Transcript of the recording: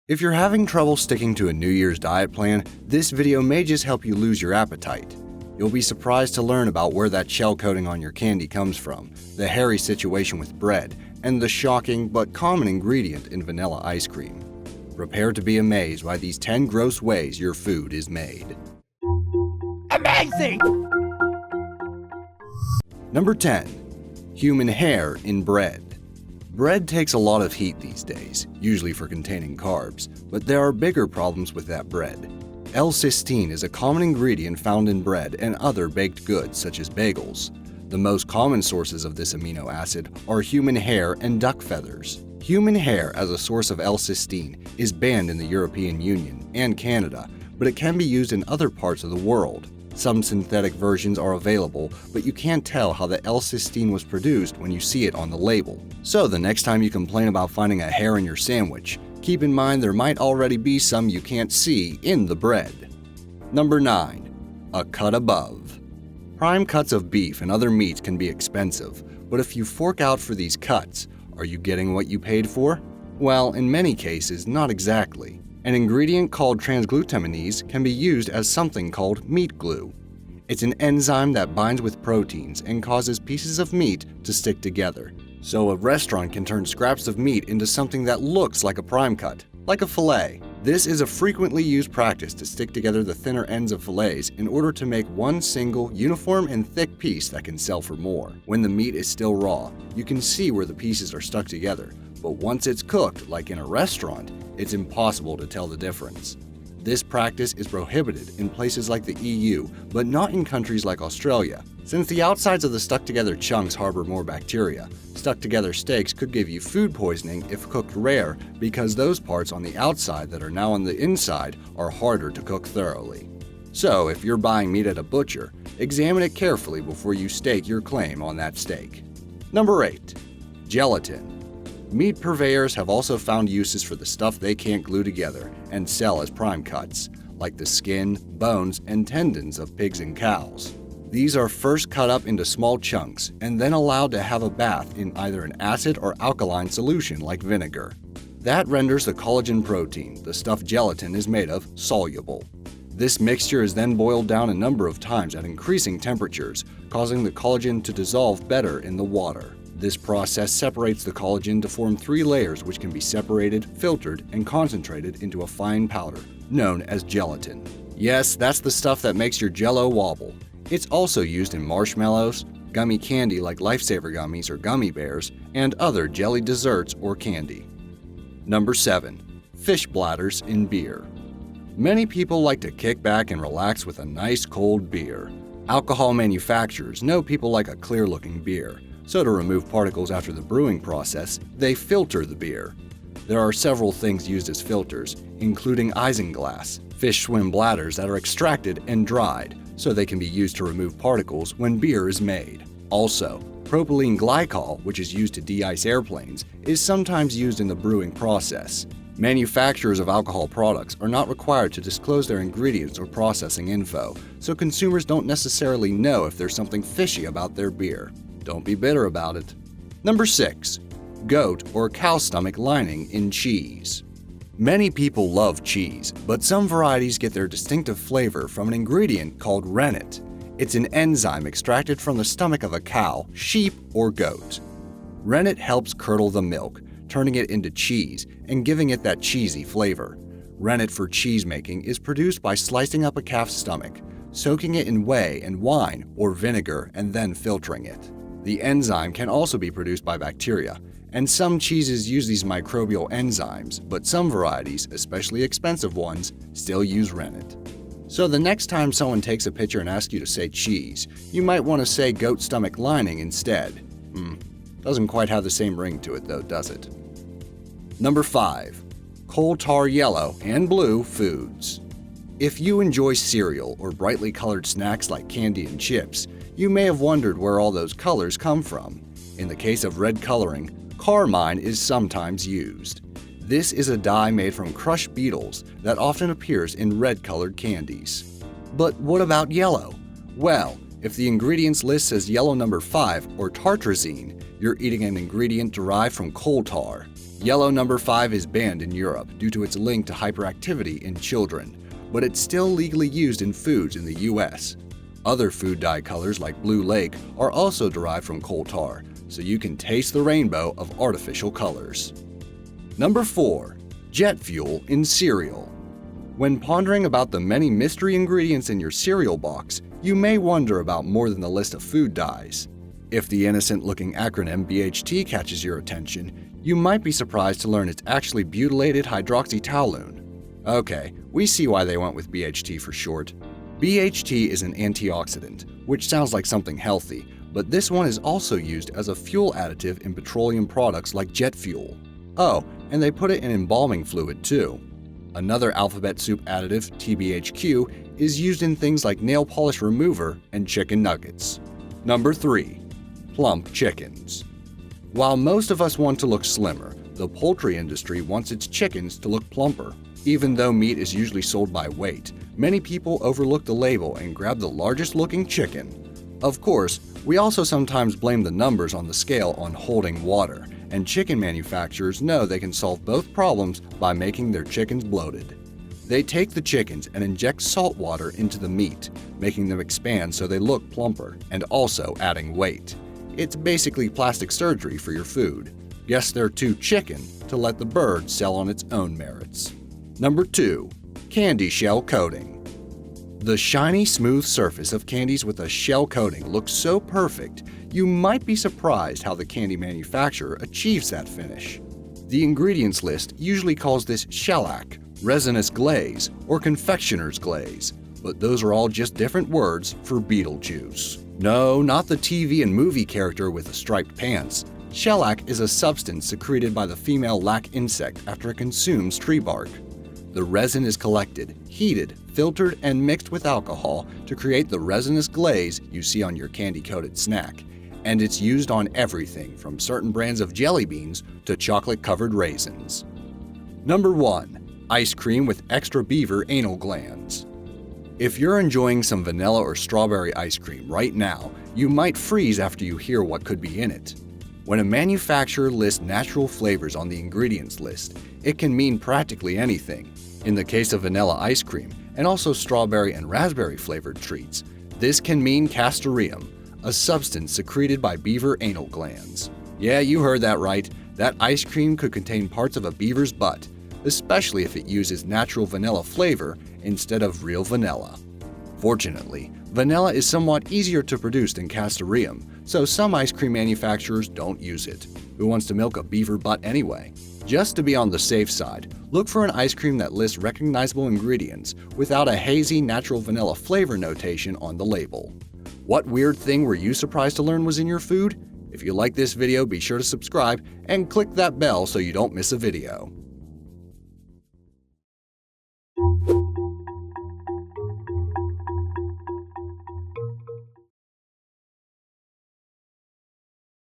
If you're having trouble sticking to a New Year's diet plan, this video may just help you lose your appetite. You'll be surprised to learn about where that shell coating on your candy comes from, the hairy situation with bread, and the shocking but common ingredient in vanilla ice cream. Prepare to be amazed by these 10 gross ways your food is made. Amazing! Number 10. Human hair in bread. Bread takes a lot of heat these days, usually for containing carbs, but there are bigger problems with that bread. L-cysteine is a common ingredient found in bread and other baked goods such as bagels. The most common sources of this amino acid are human hair and duck feathers. Human hair as a source of L-cysteine is banned in the European Union and Canada, but it can be used in other parts of the world. Some synthetic versions are available, but you can't tell how the L-cysteine was produced when you see it on the label. So the next time you complain about finding a hair in your sandwich, keep in mind there might already be some you can't see in the bread. Number 9. A cut above. Prime cuts of beef and other meats can be expensive, but if you fork out for these cuts, are you getting what you paid for? Well, in many cases, not exactly. An ingredient called transglutaminase can be used as something called meat glue. It's an enzyme that binds with proteins and causes pieces of meat to stick together. So a restaurant can turn scraps of meat into something that looks like a prime cut, like a fillet. This is a frequently used practice to stick together the thinner ends of fillets in order to make one single, uniform and thick piece that can sell for more. When the meat is still raw, you can see where the pieces are stuck together, but once it's cooked, like in a restaurant, it's impossible to tell the difference. This practice is prohibited in places like the EU, but not in countries like Australia. Since the outsides of the stuck-together chunks harbor more bacteria, stuck-together steaks could give you food poisoning if cooked rare because those parts on the outside that are now on the inside are harder to cook thoroughly. So, if you're buying meat at a butcher, examine it carefully before you stake your claim on that steak. Number 8. Gelatin. Meat purveyors have also found uses for the stuff they can't glue together and sell as prime cuts, like the skin, bones, and tendons of pigs and cows. These are first cut up into small chunks and then allowed to have a bath in either an acid or alkaline solution like vinegar. That renders the collagen protein, the stuff gelatin is made of, soluble. This mixture is then boiled down a number of times at increasing temperatures, causing the collagen to dissolve better in the water. This process separates the collagen to form 3 layers which can be separated, filtered, and concentrated into a fine powder, known as gelatin. Yes, that's the stuff that makes your Jell-O wobble. It's also used in marshmallows, gummy candy like Lifesaver gummies or gummy bears, and other jelly desserts or candy. Number 7. Fish bladders in beer. Many people like to kick back and relax with a nice cold beer. Alcohol manufacturers know people like a clear-looking beer. So to remove particles after the brewing process, they filter the beer. There are several things used as filters, including isinglass, fish swim bladders that are extracted and dried, so they can be used to remove particles when beer is made. Also, propylene glycol, which is used to de-ice airplanes, is sometimes used in the brewing process. Manufacturers of alcohol products are not required to disclose their ingredients or processing info, so consumers don't necessarily know if there's something fishy about their beer. Don't be bitter about it. Number 6. Goat or cow stomach lining in cheese. Many people love cheese, but some varieties get their distinctive flavor from an ingredient called rennet. It's an enzyme extracted from the stomach of a cow, sheep, or goat. Rennet helps curdle the milk, turning it into cheese and giving it that cheesy flavor. Rennet for cheese making is produced by slicing up a calf's stomach, soaking it in whey and wine or vinegar, and then filtering it. The enzyme can also be produced by bacteria, and some cheeses use these microbial enzymes, but some varieties, especially expensive ones, still use rennet. So the next time someone takes a picture and asks you to say cheese, you might want to say goat stomach lining instead. Doesn't quite have the same ring to it though, does it? Number 5. Coal tar yellow and blue foods. If you enjoy cereal or brightly colored snacks like candy and chips, you may have wondered where all those colors come from. In the case of red coloring, carmine is sometimes used. This is a dye made from crushed beetles that often appears in red-colored candies. But what about yellow? Well, if the ingredients list says yellow number 5 or tartrazine, you're eating an ingredient derived from coal tar. Yellow number 5 is banned in Europe due to its link to hyperactivity in children, but it's still legally used in foods in the US. Other food dye colors like Blue Lake are also derived from coal tar, so you can taste the rainbow of artificial colors. Number 4. Jet fuel in cereal. When pondering about the many mystery ingredients in your cereal box, you may wonder about more than the list of food dyes. If the innocent-looking acronym BHT catches your attention, you might be surprised to learn it's actually butylated hydroxytoluene. Okay, we see why they went with BHT for short. BHT is an antioxidant, which sounds like something healthy, but this one is also used as a fuel additive in petroleum products like jet fuel. Oh, and they put it in embalming fluid too. Another alphabet soup additive, TBHQ, is used in things like nail polish remover and chicken nuggets. Number 3. Plump chickens. While most of us want to look slimmer, the poultry industry wants its chickens to look plumper. Even though meat is usually sold by weight, many people overlook the label and grab the largest looking chicken. Of course, we also sometimes blame the numbers on the scale on holding water, and chicken manufacturers know they can solve both problems by making their chickens bloated. They take the chickens and inject salt water into the meat, making them expand so they look plumper, and also adding weight. It's basically plastic surgery for your food. Guess they're too chicken to let the bird sell on its own merits. Number 2. Candy shell coating. The shiny, smooth surface of candies with a shell coating looks so perfect, you might be surprised how the candy manufacturer achieves that finish. The ingredients list usually calls this shellac, resinous glaze, or confectioner's glaze, but those are all just different words for Beetlejuice. No, not the TV and movie character with the striped pants. Shellac is a substance secreted by the female lac insect after it consumes tree bark. The resin is collected, heated, filtered, and mixed with alcohol to create the resinous glaze you see on your candy-coated snack, and it's used on everything from certain brands of jelly beans to chocolate-covered raisins. Number 1. Ice cream with extra beaver anal glands. If you're enjoying some vanilla or strawberry ice cream right now, you might freeze after you hear what could be in it. When a manufacturer lists natural flavors on the ingredients list, it can mean practically anything. In the case of vanilla ice cream, and also strawberry and raspberry flavored treats, this can mean castoreum, a substance secreted by beaver anal glands. Yeah, you heard that right. That ice cream could contain parts of a beaver's butt, especially if it uses natural vanilla flavor instead of real vanilla. Fortunately, vanilla is somewhat easier to produce than castoreum, so some ice cream manufacturers don't use it. Who wants to milk a beaver butt anyway? Just to be on the safe side, look for an ice cream that lists recognizable ingredients without a hazy natural vanilla flavor notation on the label. What weird thing were you surprised to learn was in your food? If you like this video, be sure to subscribe and click that bell so you don't miss a video.